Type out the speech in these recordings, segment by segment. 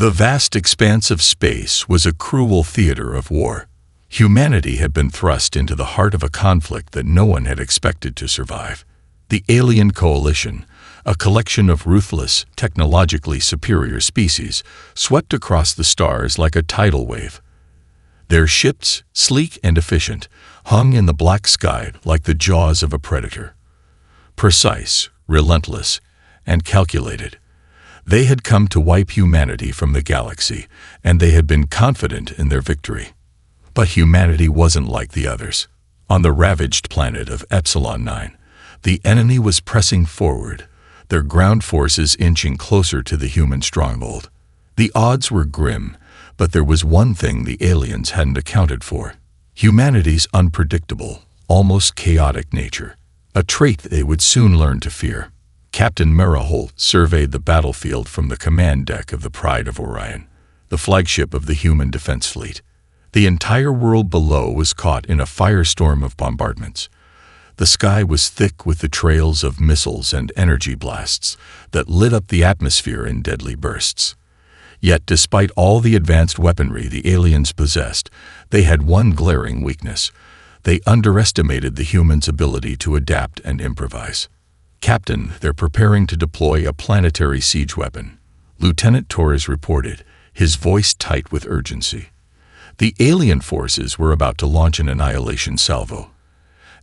The vast expanse of space was a cruel theater of war. Humanity had been thrust into the heart of a conflict that no one had expected to survive. The alien coalition, a collection of ruthless, technologically superior species, swept across the stars like a tidal wave. Their ships, sleek and efficient, hung in the black sky like the jaws of a predator. Precise, relentless, and calculated. They had come to wipe humanity from the galaxy, and they had been confident in their victory. But humanity wasn't like the others. On the ravaged planet of Epsilon 9, the enemy was pressing forward, their ground forces inching closer to the human stronghold. The odds were grim, but there was one thing the aliens hadn't accounted for: humanity's unpredictable, almost chaotic nature, a trait they would soon learn to fear. Captain Maraholt surveyed the battlefield from the command deck of the Pride of Orion, the flagship of the human defense fleet. The entire world below was caught in a firestorm of bombardments. The sky was thick with the trails of missiles and energy blasts that lit up the atmosphere in deadly bursts. Yet, despite all the advanced weaponry the aliens possessed, they had one glaring weakness. They underestimated the humans' ability to adapt and improvise. "Captain, they're preparing to deploy a planetary siege weapon," Lieutenant Torres reported, his voice tight with urgency. The alien forces were about to launch an annihilation salvo.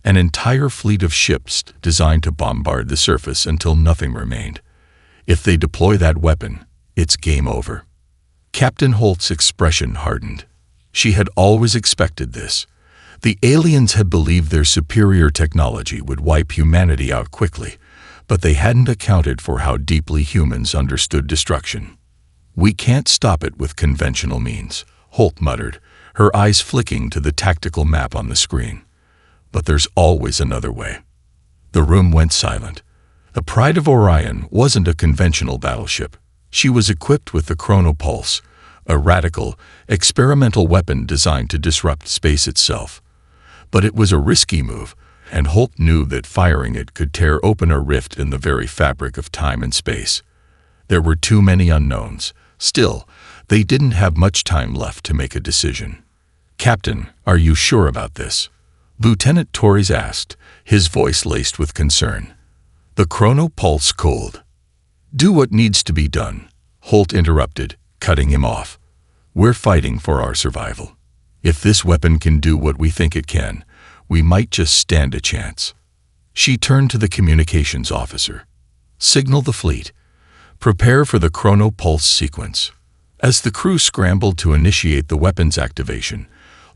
An entire fleet of ships designed to bombard the surface until nothing remained. If they deploy that weapon, it's game over. Captain Holt's expression hardened. She had always expected this. The aliens had believed their superior technology would wipe humanity out quickly, but they hadn't accounted for how deeply humans understood destruction. "We can't stop it with conventional means," Holt muttered, her eyes flicking to the tactical map on the screen. "But there's always another way." The room went silent. The Pride of Orion wasn't a conventional battleship. She was equipped with the Chronopulse, a radical, experimental weapon designed to disrupt space itself. But it was a risky move, and Holt knew that firing it could tear open a rift in the very fabric of time and space. There were too many unknowns. Still, they didn't have much time left to make a decision. "Captain, are you sure about this?" Lieutenant Torres asked, his voice laced with concern. The Chronopulse cold. "Do what needs to be done," Holt interrupted, cutting him off. "We're fighting for our survival. If this weapon can do what we think it can, we might just stand a chance." She turned to the communications officer. "Signal the fleet. Prepare for the Chronopulse sequence." As the crew scrambled to initiate the weapon's activation,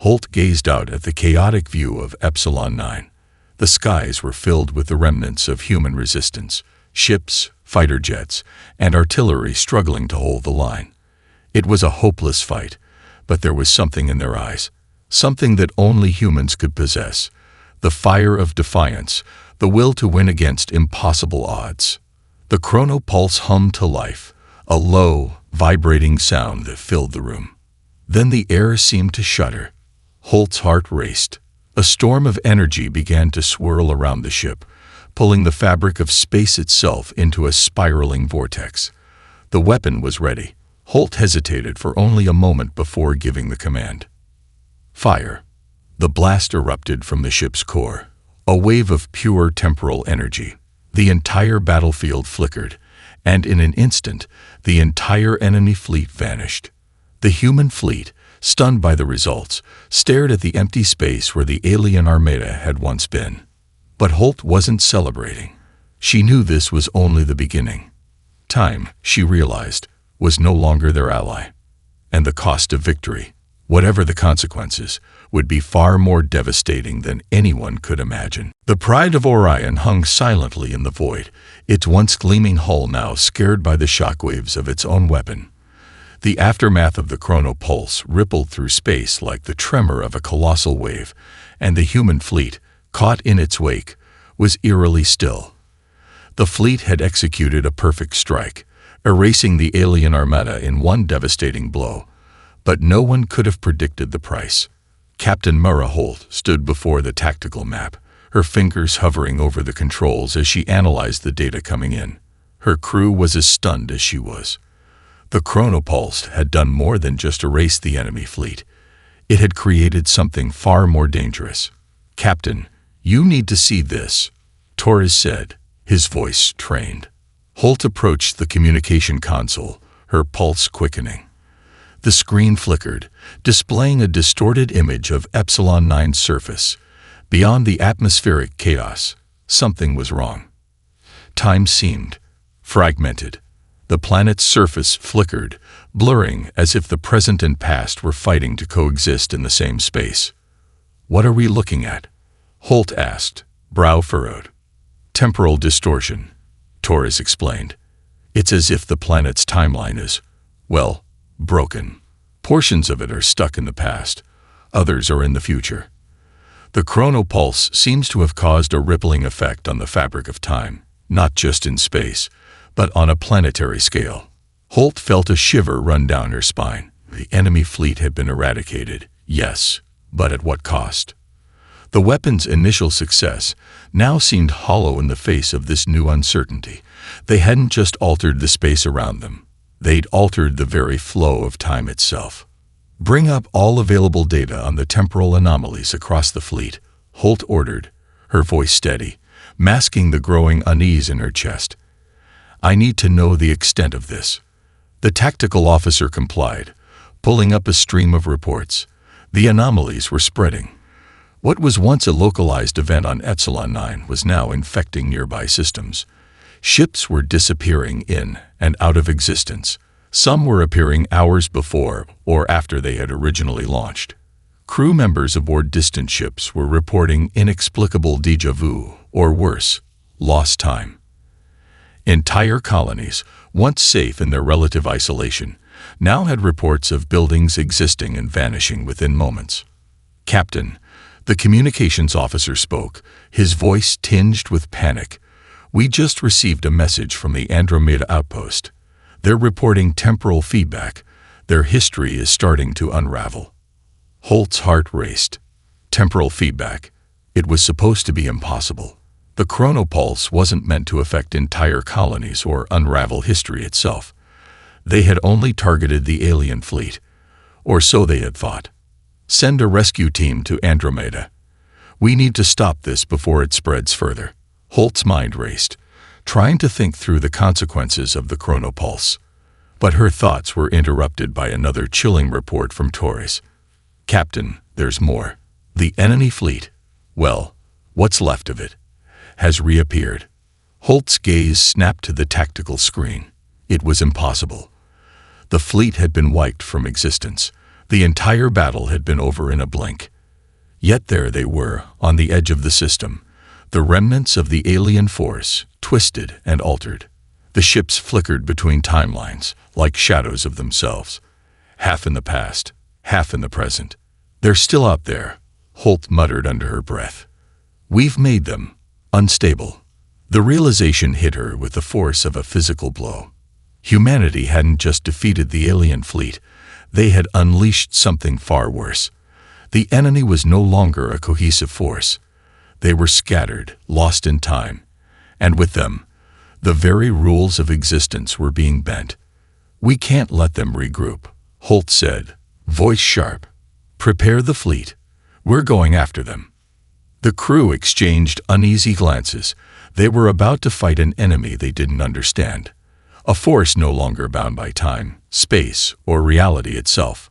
Holt gazed out at the chaotic view of Epsilon 9. The skies were filled with the remnants of human resistance, ships, fighter jets, and artillery struggling to hold the line. It was a hopeless fight, but there was something in their eyes, something that only humans could possess: the fire of defiance, the will to win against impossible odds. The Chronopulse hummed to life, a low, vibrating sound that filled the room. Then the air seemed to shudder. Holt's heart raced. A storm of energy began to swirl around the ship, pulling the fabric of space itself into a spiraling vortex. The weapon was ready. Holt hesitated for only a moment before giving the command. Fire. The blast erupted from the ship's core, a wave of pure temporal energy. The entire battlefield flickered, and in an instant, the entire enemy fleet vanished. The human fleet, stunned by the results, stared at the empty space where the alien armada had once been. But Holt wasn't celebrating. She knew this was only the beginning. Time, she realized, was no longer their ally. And the cost of victory, whatever the consequences, would be far more devastating than anyone could imagine. The Pride of Orion hung silently in the void, its once gleaming hull now scared by the shockwaves of its own weapon. The aftermath of the Chronopulse rippled through space like the tremor of a colossal wave, and the human fleet, caught in its wake, was eerily still. The fleet had executed a perfect strike, erasing the alien armada in one devastating blow, but no one could have predicted the price. Captain Maraholt stood before the tactical map, her fingers hovering over the controls as she analyzed the data coming in. Her crew was as stunned as she was. The chronopulse had done more than just erase the enemy fleet. It had created something far more dangerous. "Captain, you need to see this," Torres said, his voice trained. Holt approached the communication console, her pulse quickening. The screen flickered, displaying a distorted image of Epsilon 9's surface. Beyond the atmospheric chaos, something was wrong. Time seemed fragmented. The planet's surface flickered, blurring as if the present and past were fighting to coexist in the same space. "What are we looking at?" Holt asked, brow furrowed. "Temporal distortion," Torres explained. "It's as if the planet's timeline is, well, broken. Portions of it are stuck in the past, others are in the future. The chronopulse seems to have caused a rippling effect on the fabric of time, not just in space, but on a planetary scale." Holt felt a shiver run down her spine. The enemy fleet had been eradicated, yes, but at what cost? The weapon's initial success now seemed hollow in the face of this new uncertainty. They hadn't just altered the space around them. They'd altered the very flow of time itself. "Bring up all available data on the temporal anomalies across the fleet," Holt ordered, her voice steady, masking the growing unease in her chest. "I need to know the extent of this." The tactical officer complied, pulling up a stream of reports. The anomalies were spreading. What was once a localized event on Epsilon 9 was now infecting nearby systems. Ships were disappearing in and out of existence. Some were appearing hours before or after they had originally launched. Crew members aboard distant ships were reporting inexplicable déjà vu, or worse, lost time. Entire colonies, once safe in their relative isolation, now had reports of buildings existing and vanishing within moments. "Captain," the communications officer spoke, his voice tinged with panic. "We just received a message from the Andromeda outpost. They're reporting temporal feedback. Their history is starting to unravel." Holt's heart raced. Temporal feedback. It was supposed to be impossible. The chronopulse wasn't meant to affect entire colonies or unravel history itself. They had only targeted the alien fleet, or so they had thought. "Send a rescue team to Andromeda. We need to stop this before it spreads further." Holt's mind raced, trying to think through the consequences of the chronopulse. But her thoughts were interrupted by another chilling report from Torres. "Captain, there's more. The enemy fleet, well, what's left of it, has reappeared." Holt's gaze snapped to the tactical screen. It was impossible. The fleet had been wiped from existence. The entire battle had been over in a blink. Yet there they were, on the edge of the system, the remnants of the alien force, twisted and altered. The ships flickered between timelines, like shadows of themselves, half in the past, half in the present. "They're still out there," Holt muttered under her breath. "We've made them unstable." The realization hit her with the force of a physical blow. Humanity hadn't just defeated the alien fleet, they had unleashed something far worse. The enemy was no longer a cohesive force. They were scattered, lost in time, and with them, the very rules of existence were being bent. "We can't let them regroup," Holt said, voice sharp. "Prepare the fleet. We're going after them." The crew exchanged uneasy glances. They were about to fight an enemy they didn't understand, a force no longer bound by time, space, or reality itself.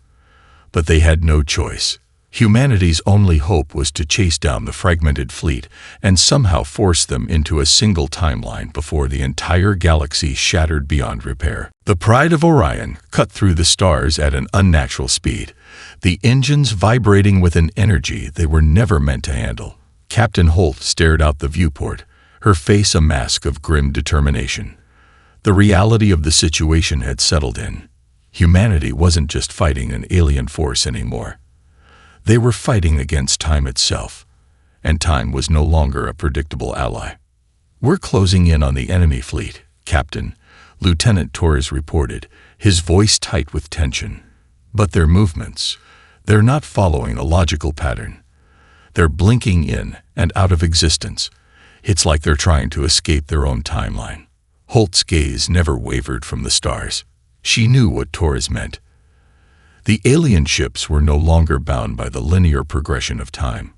But they had no choice. Humanity's only hope was to chase down the fragmented fleet and somehow force them into a single timeline before the entire galaxy shattered beyond repair. The Pride of Orion cut through the stars at an unnatural speed, the engines vibrating with an energy they were never meant to handle. Captain Holt stared out the viewport, her face a mask of grim determination. The reality of the situation had settled in. Humanity wasn't just fighting an alien force anymore. They were fighting against time itself, and time was no longer a predictable ally. "We're closing in on the enemy fleet, Captain," Lieutenant Torres reported, his voice tight with tension. "But their movements, they're not following a logical pattern. They're blinking in and out of existence. It's like they're trying to escape their own timeline." Holt's gaze never wavered from the stars. She knew what Torres meant. The alien ships were no longer bound by the linear progression of time.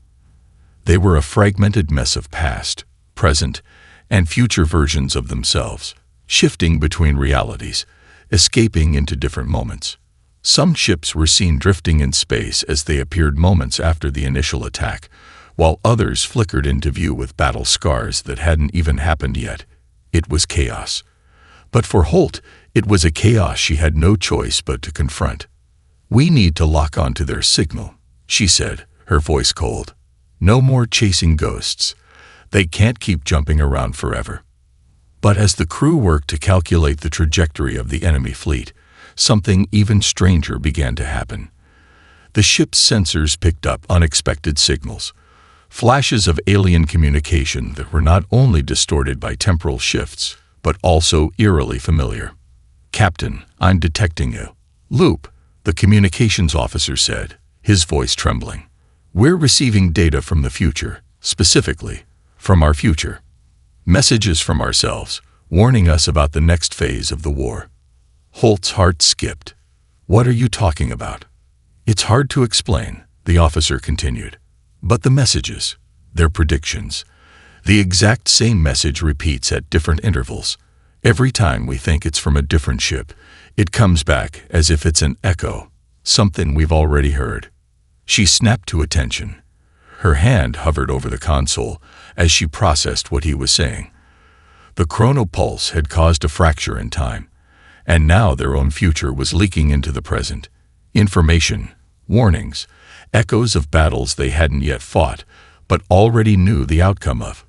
They were a fragmented mess of past, present, and future versions of themselves, shifting between realities, escaping into different moments. Some ships were seen drifting in space as they appeared moments after the initial attack, while others flickered into view with battle scars that hadn't even happened yet. It was chaos. But for Holt, it was a chaos she had no choice but to confront. "We need to lock onto their signal," she said, her voice cold. "No more chasing ghosts. They can't keep jumping around forever." But as the crew worked to calculate the trajectory of the enemy fleet, something even stranger began to happen. The ship's sensors picked up unexpected signals, flashes of alien communication that were not only distorted by temporal shifts, but also eerily familiar. "Captain, I'm detecting a loop," the communications officer said, his voice trembling. "We're receiving data from the future, specifically, from our future. Messages from ourselves, warning us about the next phase of the war." Holt's heart skipped. "What are you talking about?" "It's hard to explain," the officer continued. "But the messages, they're predictions. The exact same message repeats at different intervals. Every time we think it's from a different ship, it comes back as if it's an echo, something we've already heard." She snapped to attention. Her hand hovered over the console as she processed what he was saying. The chronopulse had caused a fracture in time, and now their own future was leaking into the present. Information, warnings, echoes of battles they hadn't yet fought, but already knew the outcome of.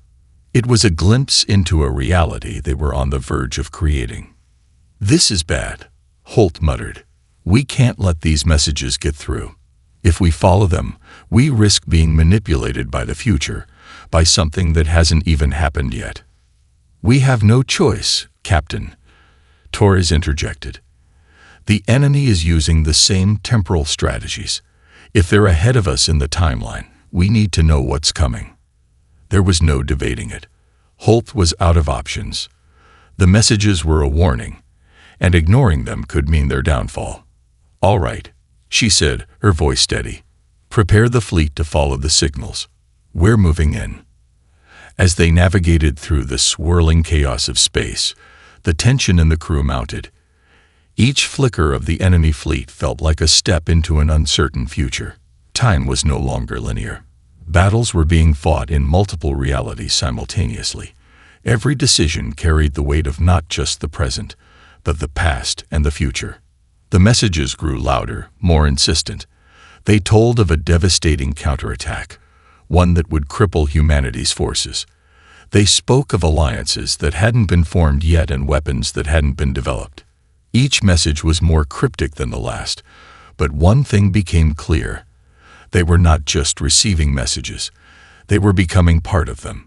It was a glimpse into a reality they were on the verge of creating. "This is bad," Holt muttered. "We can't let these messages get through. If we follow them, we risk being manipulated by the future, by something that hasn't even happened yet." "We have no choice, Captain," Torres interjected. "The enemy is using the same temporal strategies. If they're ahead of us in the timeline, we need to know what's coming." There was no debating it. Holt was out of options. The messages were a warning, and ignoring them could mean their downfall. "All right," she said, her voice steady. "Prepare the fleet to follow the signals. We're moving in." As they navigated through the swirling chaos of space, the tension in the crew mounted. Each flicker of the enemy fleet felt like a step into an uncertain future. Time was no longer linear. Battles were being fought in multiple realities simultaneously. Every decision carried the weight of not just the present, but the past and the future. The messages grew louder, more insistent. They told of a devastating counterattack, one that would cripple humanity's forces. They spoke of alliances that hadn't been formed yet and weapons that hadn't been developed. Each message was more cryptic than the last, but one thing became clear. They were not just receiving messages, they were becoming part of them.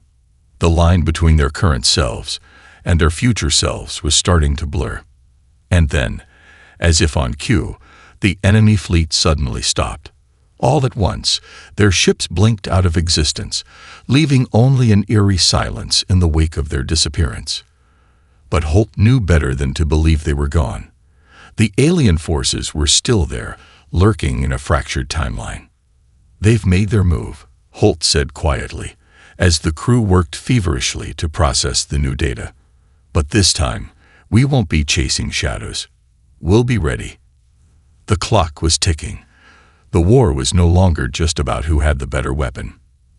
The line between their current selves and their future selves was starting to blur. And then, as if on cue, the enemy fleet suddenly stopped. All at once, their ships blinked out of existence, leaving only an eerie silence in the wake of their disappearance. But Holt knew better than to believe they were gone. The alien forces were still there, lurking in a fractured timeline. "They've made their move," Holt said quietly, as the crew worked feverishly to process the new data. "But this time, we won't be chasing shadows. We'll be ready." The clock was ticking. The war was no longer just about who had the better weapon.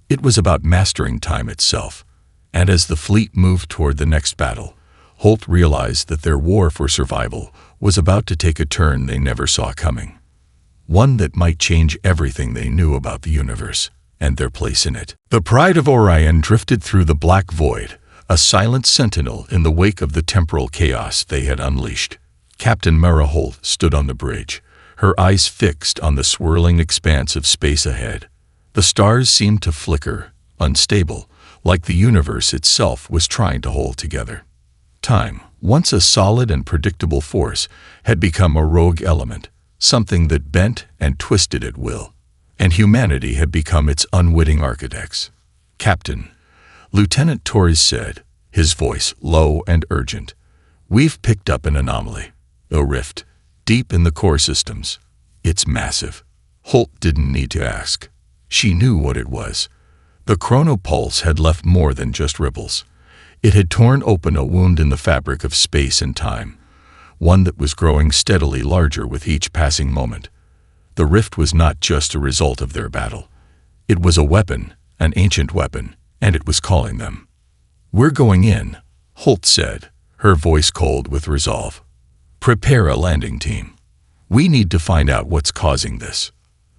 It was about mastering time itself. And as the fleet moved toward the next battle, Holt realized that their war for survival was about to take a turn they never saw coming. One that might change everything they knew about the universe and their place in it. The Pride of Orion drifted through the black void, a silent sentinel in the wake of the temporal chaos they had unleashed. Captain Mara Holt stood on the bridge, her eyes fixed on the swirling expanse of space ahead. The stars seemed to flicker, unstable, like the universe itself was trying to hold together. Time, once a solid and predictable force, had become a rogue element, something that bent and twisted at will, and humanity had become its unwitting architects. "Captain," Lieutenant Torres said, his voice low and urgent, "we've picked up an anomaly. A rift, deep in the core systems. It's massive. Holt didn't need to ask. She knew what it was. The chronopulse had left more than just ripples. It had torn open a wound in the fabric of space and time, one that was growing steadily larger with each passing moment. The rift was not just a result of their battle. It was a weapon, an ancient weapon, and it was calling them. "We're going in," Holt said, her voice cold with resolve. "Prepare a landing team. We need to find out what's causing this."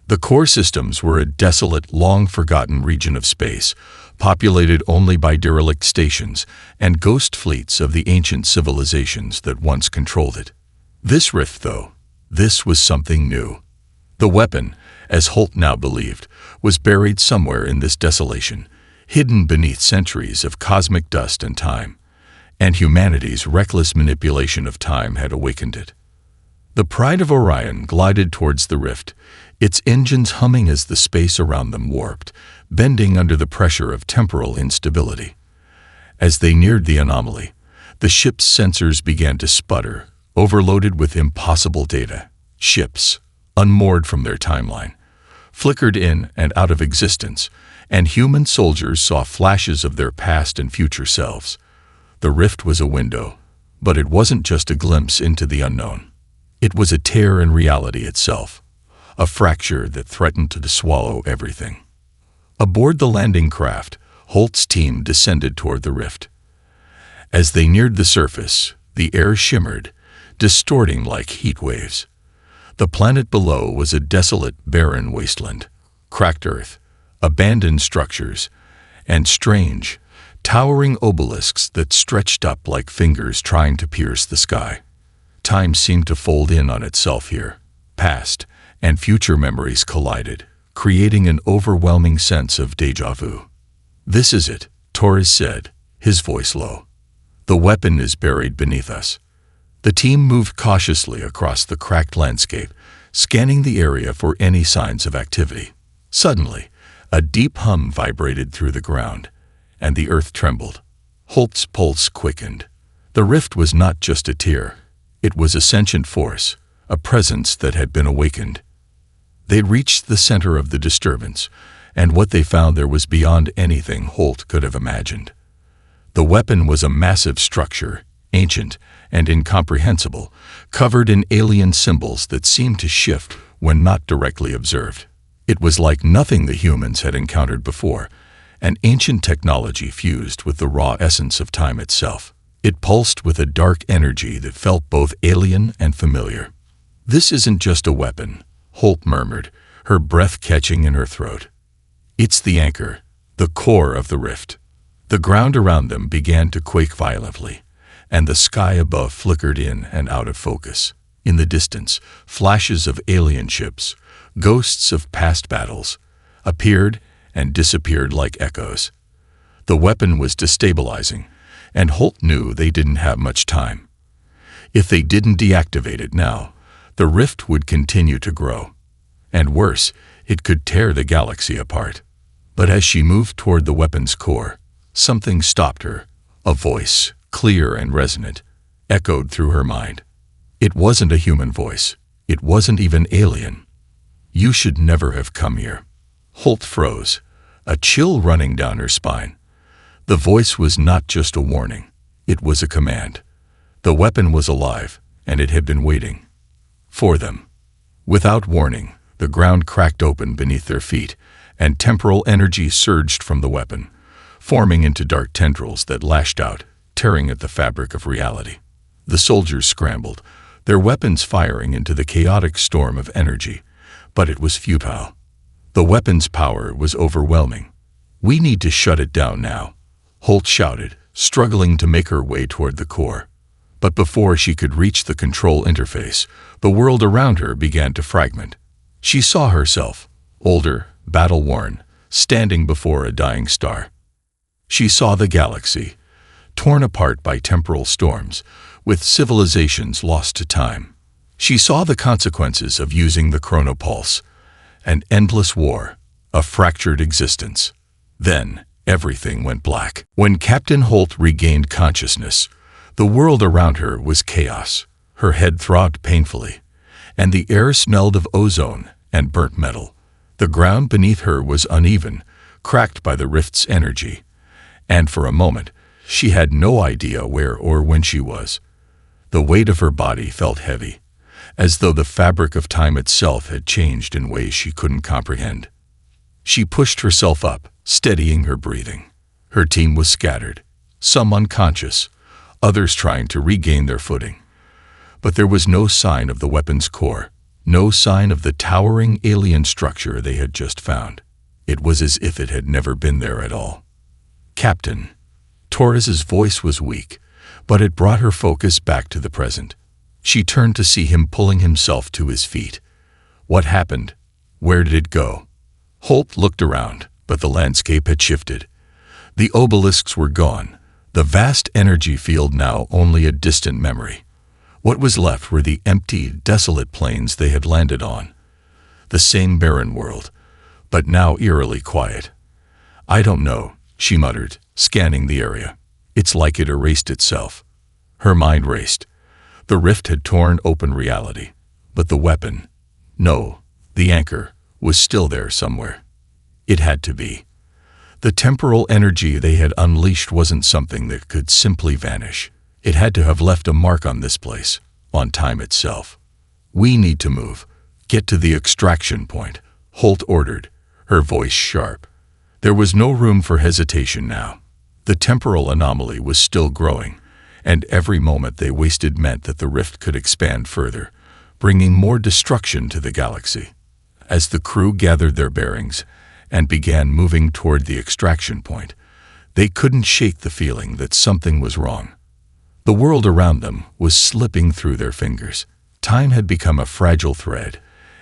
The core systems were a desolate, long-forgotten region of space, populated only by derelict stations and ghost fleets of the ancient civilizations that once controlled it. This rift, though, this was something new. The weapon, as Holt now believed, was buried somewhere in this desolation, hidden beneath centuries of cosmic dust and time, and humanity's reckless manipulation of time had awakened it. The Pride of Orion glided towards the rift, its engines humming as the space around them warped, bending under the pressure of temporal instability. As they neared the anomaly, the ship's sensors began to sputter, overloaded with impossible data. Ships, unmoored from their timeline, flickered in and out of existence, and human soldiers saw flashes of their past and future selves. The rift was a window, but it wasn't just a glimpse into the unknown. It was a tear in reality itself, a fracture that threatened to swallow everything. Aboard the landing craft, Holt's team descended toward the rift. As they neared the surface, the air shimmered, distorting like heat waves. The planet below was a desolate, barren wasteland, cracked earth, abandoned structures, and strange, towering obelisks that stretched up like fingers trying to pierce the sky. Time seemed to fold in on itself here. Past and future memories collided, creating an overwhelming sense of déjà vu. "This is it," Torres said, his voice low. "The weapon is buried beneath us." The team moved cautiously across the cracked landscape, scanning the area for any signs of activity. Suddenly, a deep hum vibrated through the ground, and the earth trembled. Holt's pulse quickened. The rift was not just a tear. It was a sentient force, a presence that had been awakened. They'd reached the center of the disturbance, and what they found there was beyond anything Holt could have imagined. The weapon was a massive structure, ancient and incomprehensible, covered in alien symbols that seemed to shift when not directly observed. It was like nothing the humans had encountered before, an ancient technology fused with the raw essence of time itself. It pulsed with a dark energy that felt both alien and familiar. "This isn't just a weapon," Holt murmured, her breath catching in her throat. "It's the anchor, the core of the rift." The ground around them began to quake violently, and the sky above flickered in and out of focus. In the distance, flashes of alien ships, ghosts of past battles, appeared and disappeared like echoes. The weapon was destabilizing, and Holt knew they didn't have much time. If they didn't deactivate it now, the rift would continue to grow. And worse, it could tear the galaxy apart. But as she moved toward the weapon's core, something stopped her. A voice, clear and resonant, echoed through her mind. It wasn't a human voice. It wasn't even alien. "You should never have come here." Holt froze, a chill running down her spine. The voice was not just a warning. It was a command. The weapon was alive, and it had been waiting for them. Without warning, the ground cracked open beneath their feet, and temporal energy surged from the weapon, forming into dark tendrils that lashed out, tearing at the fabric of reality. The soldiers scrambled, their weapons firing into the chaotic storm of energy, but it was futile. The weapon's power was overwhelming. "We need to shut it down now," Holt shouted, struggling to make her way toward the core. But before she could reach the control interface, the world around her began to fragment. She saw herself, older, battle-worn, standing before a dying star. She saw the galaxy, torn apart by temporal storms, with civilizations lost to time. She saw the consequences of using the chronopulse, an endless war, a fractured existence. Then, everything went black. When Captain Holt regained consciousness, the world around her was chaos. Her head throbbed painfully, and the air smelled of ozone and burnt metal. The ground beneath her was uneven, cracked by the rift's energy, and for a moment she had no idea where or when she was. The weight of her body felt heavy, as though the fabric of time itself had changed in ways she couldn't comprehend. She pushed herself up, steadying her breathing. Her team was scattered, some unconscious, others trying to regain their footing. But there was no sign of the weapon's core, no sign of the towering alien structure they had just found. It was as if it had never been there at all. "Captain." Torres's voice was weak, but it brought her focus back to the present. She turned to see him pulling himself to his feet. What happened? Where did it go? Holt looked around, but the landscape had shifted. The obelisks were gone, the vast energy field now only a distant memory. What was left were the empty, desolate plains they had landed on. The same barren world, but now eerily quiet. "I don't know," she muttered, scanning the area. "It's like it erased itself." Her mind raced. The rift had torn open reality, but the weapon, no, the anchor, was still there somewhere. It had to be. The temporal energy they had unleashed wasn't something that could simply vanish. It had to have left a mark on this place, on time itself. "We need to move. Get to the extraction point," Holt ordered, her voice sharp. There was no room for hesitation now. The temporal anomaly was still growing, and every moment they wasted meant that the rift could expand further, bringing more destruction to the galaxy. As the crew gathered their bearings and began moving toward the extraction point, they couldn't shake the feeling that something was wrong. The world around them was slipping through their fingers. Time had become a fragile thread,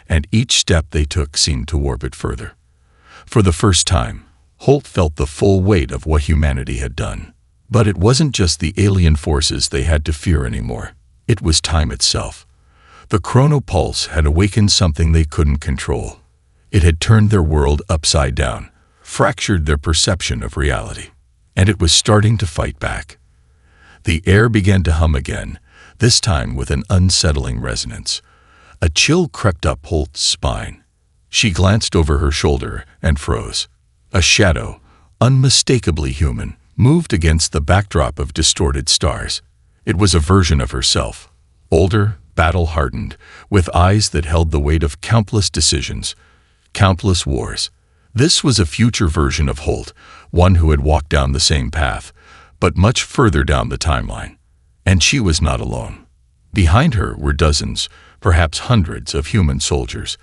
and each step they took seemed to warp it further. For the first time, Holt felt the full weight of what humanity had done. But it wasn't just the alien forces they had to fear anymore. It was time itself. The chronopulse had awakened something they couldn't control. It had turned their world upside down, fractured their perception of reality, and it was starting to fight back. The air began to hum again, this time with an unsettling resonance. A chill crept up Holt's spine. She glanced over her shoulder and froze. A shadow, unmistakably human, moved against the backdrop of distorted stars. It was a version of herself, older, battle-hardened, with eyes that held the weight of countless decisions, countless wars. This was a future version of Holt, one who had walked down the same path, but much further down the timeline. And she was not alone. Behind her were dozens, perhaps hundreds of human soldiers,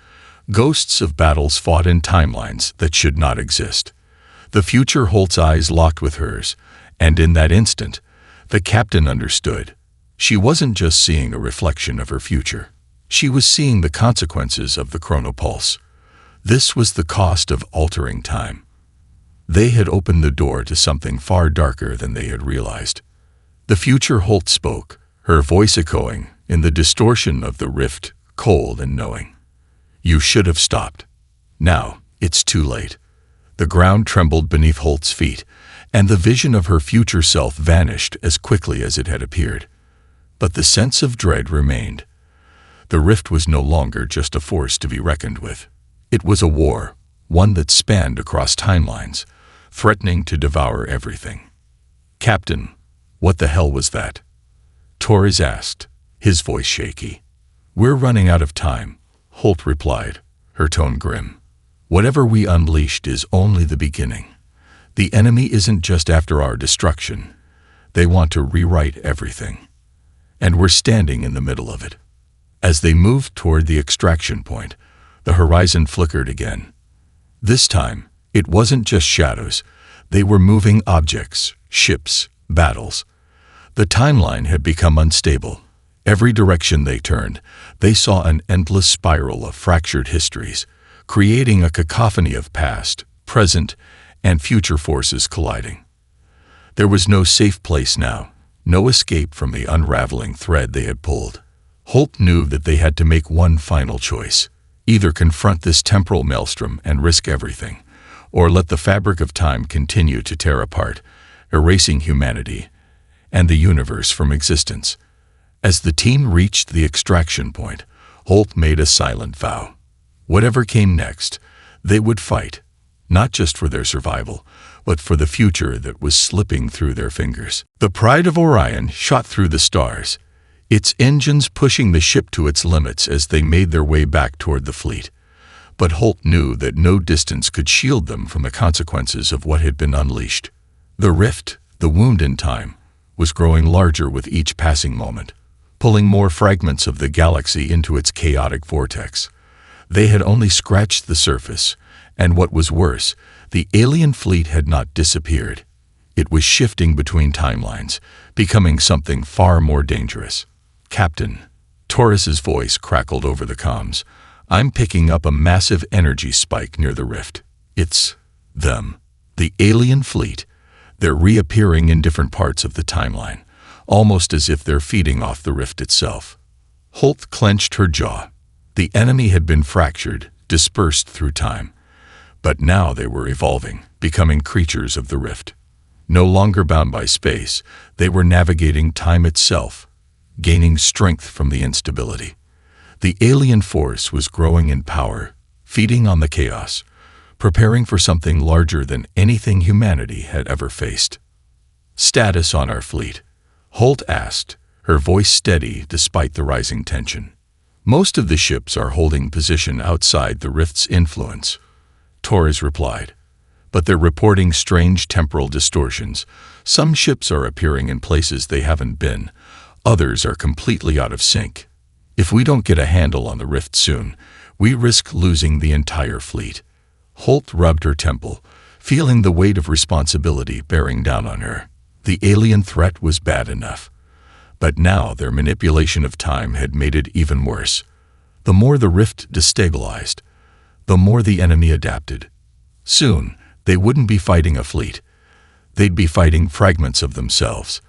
ghosts of battles fought in timelines that should not exist. The future Holt's eyes locked with hers, and in that instant, the captain understood. She wasn't just seeing a reflection of her future. She was seeing the consequences of the chronopulse. This was the cost of altering time. They had opened the door to something far darker than they had realized. The future Holt spoke, her voice echoing in the distortion of the rift, cold and knowing. "You should have stopped. Now, it's too late." The ground trembled beneath Holt's feet, and the vision of her future self vanished as quickly as it had appeared. But the sense of dread remained. The rift was no longer just a force to be reckoned with. It was a war, one that spanned across timelines, threatening to devour everything. "Captain, what the hell was that?" Torres asked, his voice shaky. "We're running out of time," Holt replied, her tone grim. "Whatever we unleashed is only the beginning. The enemy isn't just after our destruction. They want to rewrite everything. And we're standing in the middle of it." As they moved toward the extraction point, the horizon flickered again. This time, it wasn't just shadows. They were moving objects, ships, battles. The timeline had become unstable. Every direction they turned, they saw an endless spiral of fractured histories, creating a cacophony of past, present, and future forces colliding. There was no safe place now, no escape from the unraveling thread they had pulled. Holt knew that they had to make one final choice: either confront this temporal maelstrom and risk everything, or let the fabric of time continue to tear apart, erasing humanity and the universe from existence. As the team reached the extraction point, Holt made a silent vow. Whatever came next, they would fight, not just for their survival, but for the future that was slipping through their fingers. The Pride of Orion shot through the stars, its engines pushing the ship to its limits as they made their way back toward the fleet. But Holt knew that no distance could shield them from the consequences of what had been unleashed. The rift, the wound in time, was growing larger with each passing moment, pulling more fragments of the galaxy into its chaotic vortex. They had only scratched the surface, and what was worse, the alien fleet had not disappeared. It was shifting between timelines, becoming something far more dangerous. "Captain," Taurus's voice crackled over the comms, "I'm picking up a massive energy spike near the rift. It's them, the alien fleet. They're reappearing in different parts of the timeline, almost as if they're feeding off the rift itself." Holt clenched her jaw. The enemy had been fractured, dispersed through time. But now they were evolving, becoming creatures of the rift. No longer bound by space, they were navigating time itself, gaining strength from the instability. The alien force was growing in power, feeding on the chaos, preparing for something larger than anything humanity had ever faced. "Status on our fleet?" Holt asked, her voice steady despite the rising tension. "Most of the ships are holding position outside the rift's influence," Torres replied. "But they're reporting strange temporal distortions. Some ships are appearing in places they haven't been. Others are completely out of sync. If we don't get a handle on the rift soon, we risk losing the entire fleet." Holt rubbed her temple, feeling the weight of responsibility bearing down on her. The alien threat was bad enough, but now their manipulation of time had made it even worse. The more the rift destabilized, the more the enemy adapted. Soon, they wouldn't be fighting a fleet. They'd be fighting fragments of themselves.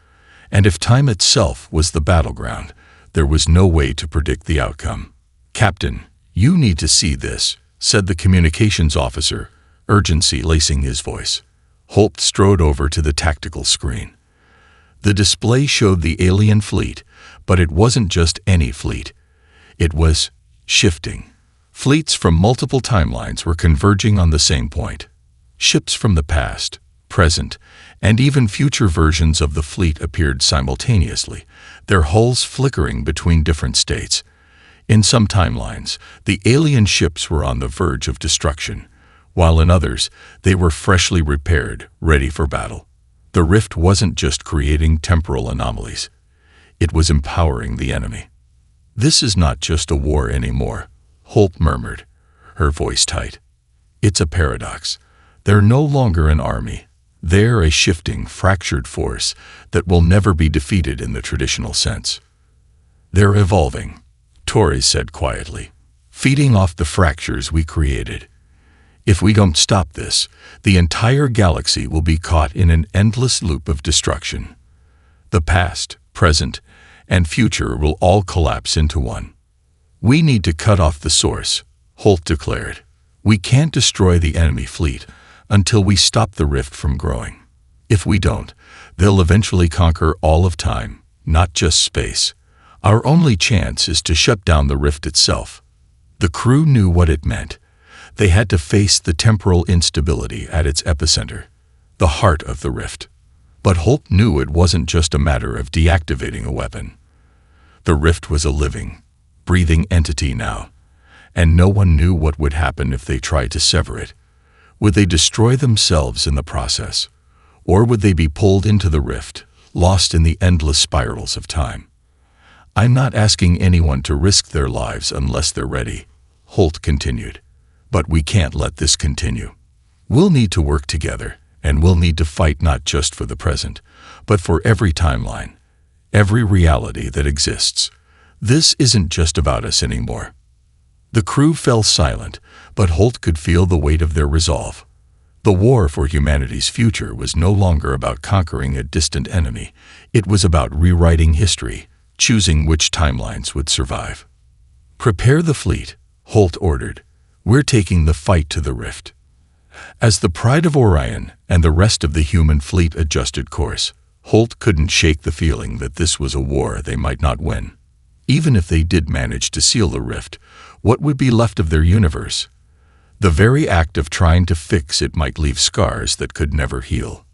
And if time itself was the battleground, there was no way to predict the outcome. "Captain, you need to see this," said the communications officer, urgency lacing his voice. Holt strode over to the tactical screen. The display showed the alien fleet, but it wasn't just any fleet. It was shifting. Fleets from multiple timelines were converging on the same point. Ships from the past, present, and even future versions of the fleet appeared simultaneously, their hulls flickering between different states. In some timelines, the alien ships were on the verge of destruction, while in others, they were freshly repaired, ready for battle. The rift wasn't just creating temporal anomalies. It was empowering the enemy. "This is not just a war anymore," Holt murmured, her voice tight. "It's a paradox. They're no longer an army. They're a shifting, fractured force that will never be defeated in the traditional sense." "They're evolving," Torres said quietly, "feeding off the fractures we created. If we don't stop this, the entire galaxy will be caught in an endless loop of destruction. The past, present, and future will all collapse into one." "We need to cut off the source," Holt declared. "We can't destroy the enemy fleet until we stop the rift from growing. If we don't, they'll eventually conquer all of time, not just space. Our only chance is to shut down the rift itself." The crew knew what it meant. They had to face the temporal instability at its epicenter, the heart of the rift. But Holt knew it wasn't just a matter of deactivating a weapon. The rift was a living, breathing entity now, and no one knew what would happen if they tried to sever it. Would they destroy themselves in the process, or would they be pulled into the rift, lost in the endless spirals of time? "I'm not asking anyone to risk their lives unless they're ready," Holt continued. "But we can't let this continue. We'll need to work together, and we'll need to fight not just for the present, but for every timeline, every reality that exists. This isn't just about us anymore." The crew fell silent, but Holt could feel the weight of their resolve. The war for humanity's future was no longer about conquering a distant enemy. It was about rewriting history, choosing which timelines would survive. "Prepare the fleet," Holt ordered. "We're taking the fight to the rift." As the Pride of Orion and the rest of the human fleet adjusted course, Holt couldn't shake the feeling that this was a war they might not win. Even if they did manage to seal the rift, what would be left of their universe? The very act of trying to fix it might leave scars that could never heal.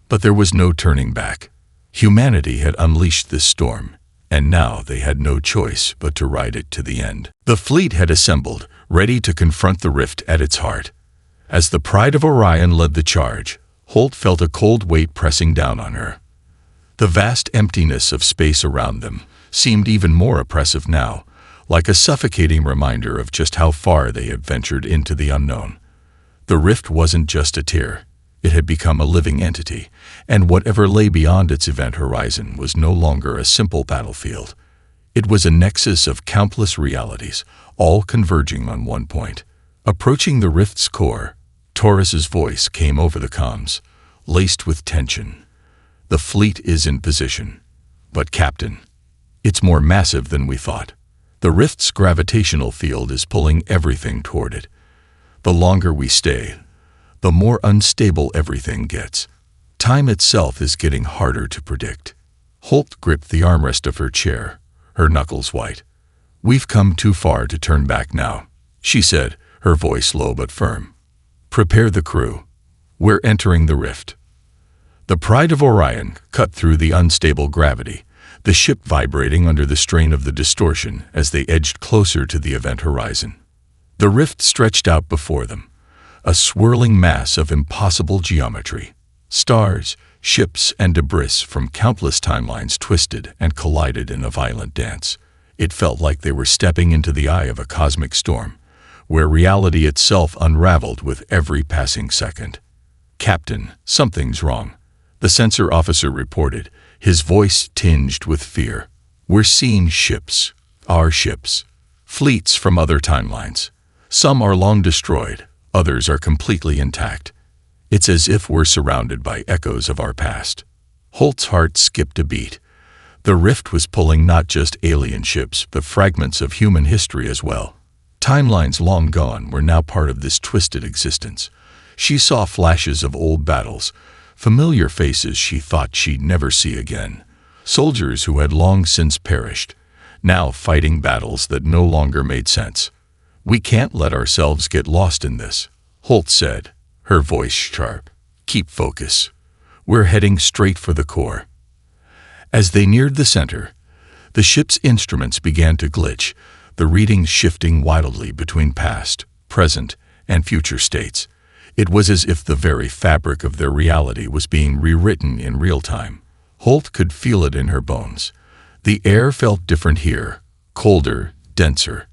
But there was no turning back. Humanity had unleashed this storm, and now they had no choice but to ride it to the end. The fleet had assembled, ready to confront the rift at its heart. As the Pride of Orion led the charge, Holt felt a cold weight pressing down on her. The vast emptiness of space around them seemed even more oppressive now, like a suffocating reminder of just how far they had ventured into the unknown. The rift wasn't just a tear. It had become a living entity, and whatever lay beyond its event horizon was no longer a simple battlefield. It was a nexus of countless realities, all converging on one point. Approaching the rift's core, Taurus's voice came over the comms, laced with tension. "The fleet is in position. But, Captain, it's more massive than we thought. The rift's gravitational field is pulling everything toward it. The longer we stay, the more unstable everything gets. Time itself is getting harder to predict." Holt gripped the armrest of her chair, her knuckles white. "We've come too far to turn back now," she said, her voice low but firm. "Prepare the crew. We're entering the rift." The Pride of Orion cut through the unstable gravity, the ship vibrating under the strain of the distortion as they edged closer to the event horizon. The rift stretched out before them, a swirling mass of impossible geometry. Stars, ships, and debris from countless timelines twisted and collided in a violent dance. It felt like they were stepping into the eye of a cosmic storm, where reality itself unraveled with every passing second. "Captain, something's wrong," the sensor officer reported, his voice tinged with fear. "We're seeing ships, our ships, fleets from other timelines. Some are long destroyed, others are completely intact. It's as if we're surrounded by echoes of our past." Holt's heart skipped a beat. The rift was pulling not just alien ships, but fragments of human history as well. Timelines long gone were now part of this twisted existence. She saw flashes of old battles, familiar faces she thought she'd never see again. Soldiers who had long since perished, now fighting battles that no longer made sense. "We can't let ourselves get lost in this," Holt said, her voice sharp. "Keep focus. We're heading straight for the core." As they neared the center, the ship's instruments began to glitch, the readings shifting wildly between past, present, and future states. It was as if the very fabric of their reality was being rewritten in real time. Holt could feel it in her bones. The air felt different here, colder, denser.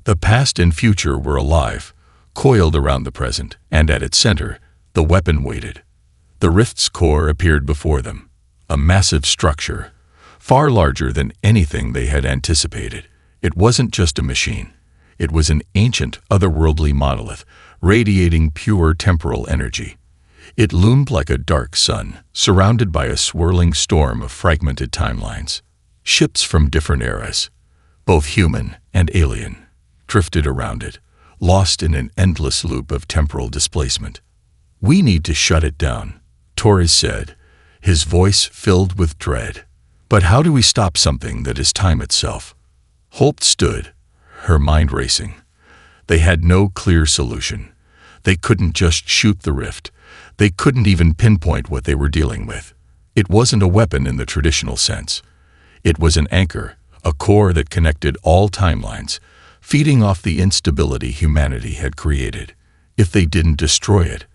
The past and future were alive, coiled around the present, and at its center, the weapon waited. The rift's core appeared before them, a massive structure, far larger than anything they had anticipated. It wasn't just a machine. It was an ancient, otherworldly monolith, radiating pure temporal energy. It loomed like a dark sun, surrounded by a swirling storm of fragmented timelines. Ships from different eras, both human and alien, drifted around it, lost in an endless loop of temporal displacement. "We need to shut it down," Torres said, his voice filled with dread. "But how do we stop something that is time itself?" Holt stood, her mind racing. They had no clear solution. They couldn't just shoot the rift. They couldn't even pinpoint what they were dealing with. It wasn't a weapon in the traditional sense. It was an anchor, a core that connected all timelines, feeding off the instability humanity had created. If they didn't destroy it,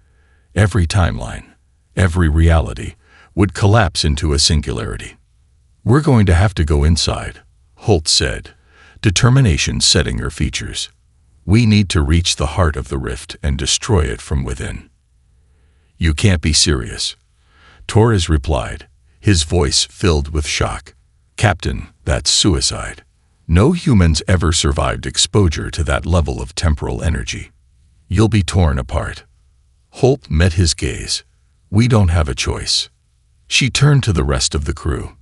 every timeline, every reality, would collapse into a singularity. "We're going to have to go inside," Holt said, determination setting her features. "We need to reach the heart of the rift and destroy it from within." "You can't be serious," Torres replied, his voice filled with shock. "Captain, that's suicide. No humans ever survived exposure to that level of temporal energy. You'll be torn apart." Holt met his gaze. "We don't have a choice." She turned to the rest of the crew.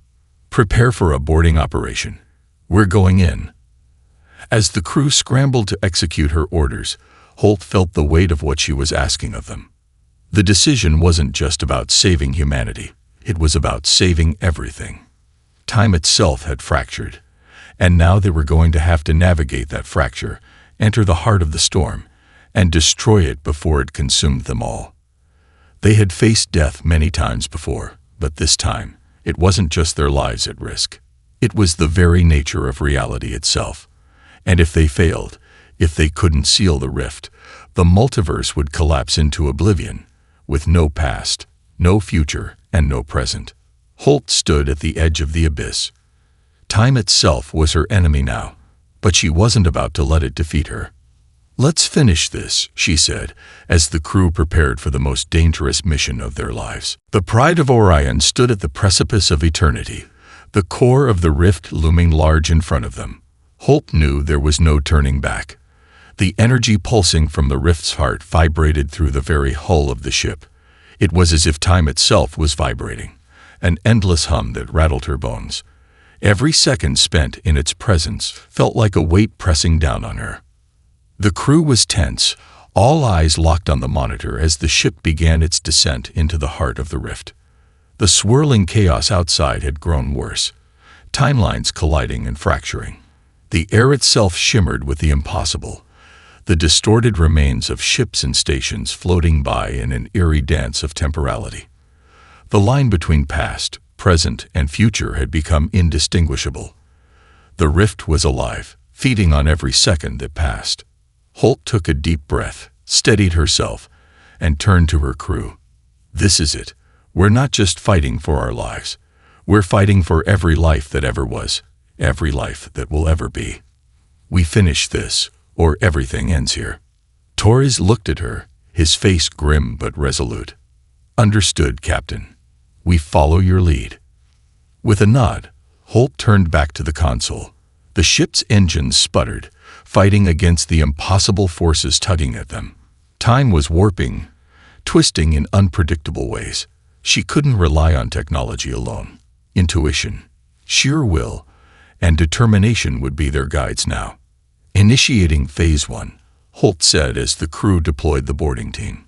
"Prepare for a boarding operation. We're going in." As the crew scrambled to execute her orders, Holt felt the weight of what she was asking of them. The decision wasn't just about saving humanity. It was about saving everything. Time itself had fractured, and now they were going to have to navigate that fracture, enter the heart of the storm, and destroy it before it consumed them all. They had faced death many times before, but this time, it wasn't just their lives at risk. It was the very nature of reality itself. And if they failed, if they couldn't seal the rift, the multiverse would collapse into oblivion, with no past, no future, and no present. Holt stood at the edge of the abyss. Time itself was her enemy now, but she wasn't about to let it defeat her. "Let's finish this," she said, as the crew prepared for the most dangerous mission of their lives. The Pride of Orion stood at the precipice of eternity, the core of the rift looming large in front of them. Holt knew there was no turning back. The energy pulsing from the rift's heart vibrated through the very hull of the ship. It was as if time itself was vibrating, an endless hum that rattled her bones. Every second spent in its presence felt like a weight pressing down on her. The crew was tense, all eyes locked on the monitor as the ship began its descent into the heart of the rift. The swirling chaos outside had grown worse, timelines colliding and fracturing. The air itself shimmered with the impossible, the distorted remains of ships and stations floating by in an eerie dance of temporality. The line between past, present, and future had become indistinguishable. The rift was alive, feeding on every second that passed. Holt took a deep breath, steadied herself, and turned to her crew. "This is it. We're not just fighting for our lives. We're fighting for every life that ever was, every life that will ever be. We finish this, or everything ends here." Torres looked at her, his face grim but resolute. "Understood, Captain. We follow your lead." With a nod, Holt turned back to the console. The ship's engines sputtered, fighting against the impossible forces tugging at them. Time was warping, twisting in unpredictable ways. She couldn't rely on technology alone. Intuition, sheer will, and determination would be their guides now. "Initiating Phase 1, Holt said as the crew deployed the boarding team.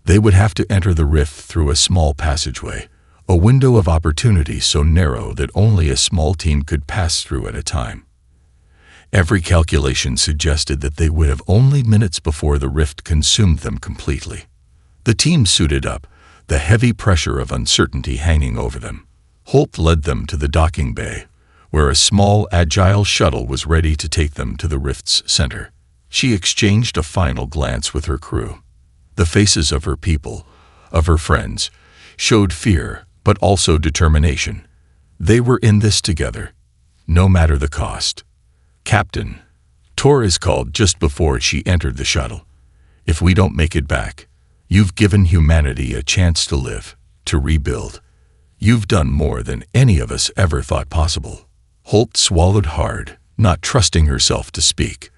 They would have to enter the rift through a small passageway, a window of opportunity so narrow that only a small team could pass through at a time. Every calculation suggested that they would have only minutes before the rift consumed them completely. The team suited up, the heavy pressure of uncertainty hanging over them. Holt led them to the docking bay, where a small, agile shuttle was ready to take them to the rift's center. She exchanged a final glance with her crew. The faces of her people, of her friends, showed fear, but also determination. They were in this together, no matter the cost. "Captain," Torres called just before she entered the shuttle, "if we don't make it back, you've given humanity a chance to live, to rebuild. You've done more than any of us ever thought possible." Holt swallowed hard, not trusting herself to speak.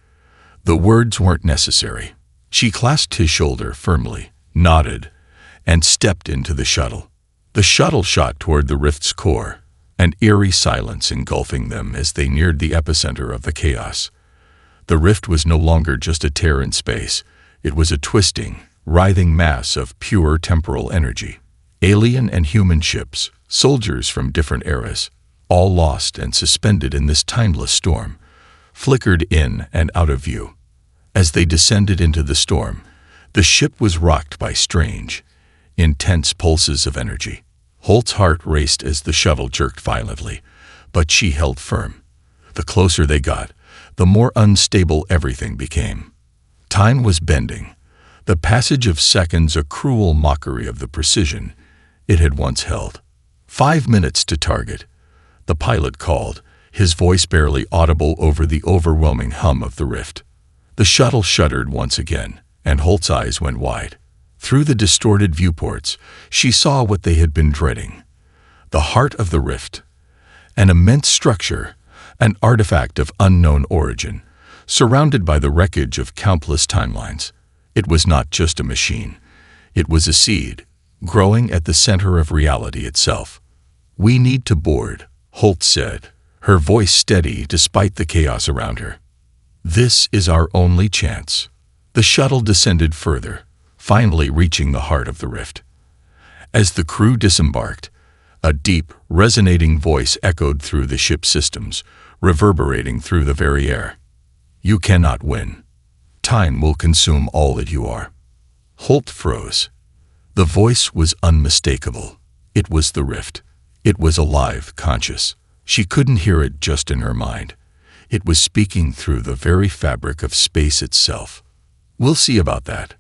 The words weren't necessary. She clasped his shoulder firmly, nodded, and stepped into the shuttle. The shuttle shot toward the rift's core, an eerie silence engulfing them as they neared the epicenter of the chaos. The rift was no longer just a tear in space. It was a twisting, writhing mass of pure temporal energy. Alien and human ships, soldiers from different eras, all lost and suspended in this timeless storm, flickered in and out of view. As they descended into the storm, the ship was rocked by strange, intense pulses of energy. Holt's heart raced as the shuttle jerked violently, but she held firm. The closer they got, the more unstable everything became. Time was bending, the passage of seconds a cruel mockery of the precision it had once held. 5 minutes to target, the pilot called, his voice barely audible over the overwhelming hum of the rift. The shuttle shuddered once again, and Holt's eyes went wide. Through the distorted viewports, she saw what they had been dreading. The heart of the rift, an immense structure, an artifact of unknown origin, surrounded by the wreckage of countless timelines. It was not just a machine. It was a seed, growing at the center of reality itself. "We need to board," Holt said, her voice steady despite the chaos around her. "This is our only chance." The shuttle descended further, finally reaching the heart of the rift. As the crew disembarked, A deep, resonating voice echoed through the ship's systems, reverberating through the very air. You cannot win. Time will consume all that you are. Holt froze. The voice was unmistakable. It was the rift. It was alive, conscious. She couldn't hear it just in her mind. It was speaking through the very fabric of space itself. We'll see about that,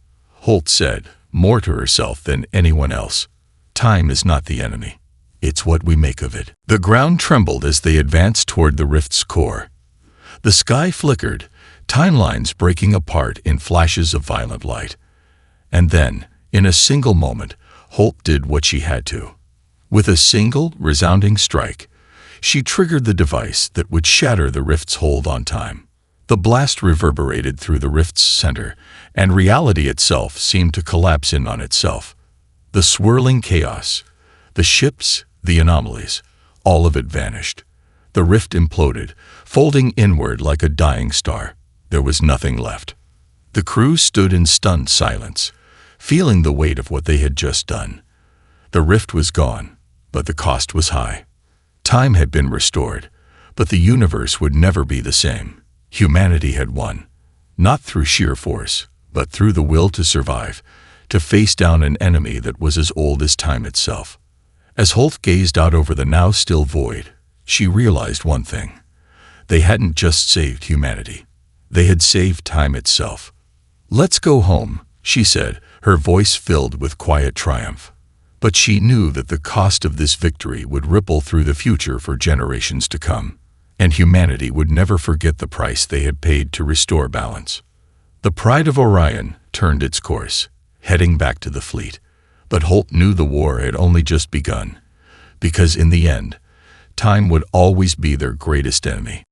Holt said, more to herself than anyone else. Time is not the enemy. It's what we make of it. The ground trembled as they advanced toward the rift's core. The sky flickered, timelines breaking apart in flashes of violent light. And then, in a single moment, Holt did what she had to. With a single, resounding strike, she triggered the device that would shatter the rift's hold on time. The blast reverberated through the rift's center, and reality itself seemed to collapse in on itself. The swirling chaos, the ships, the anomalies, all of it vanished. The rift imploded, folding inward like a dying star. There was nothing left. The crew stood in stunned silence, feeling the weight of what they had just done. The rift was gone, but the cost was high. Time had been restored, but the universe would never be the same. Humanity had won, not through sheer force, but through the will to survive, to face down an enemy that was as old as time itself. As Holt gazed out over the now still void, she realized one thing. They hadn't just saved humanity. They had saved time itself. "Let's go home," she said, her voice filled with quiet triumph. But she knew that the cost of this victory would ripple through the future for generations to come, and humanity would never forget the price they had paid to restore balance. The Pride of Orion turned its course, heading back to the fleet. But Holt knew the war had only just begun, because in the end, time would always be their greatest enemy.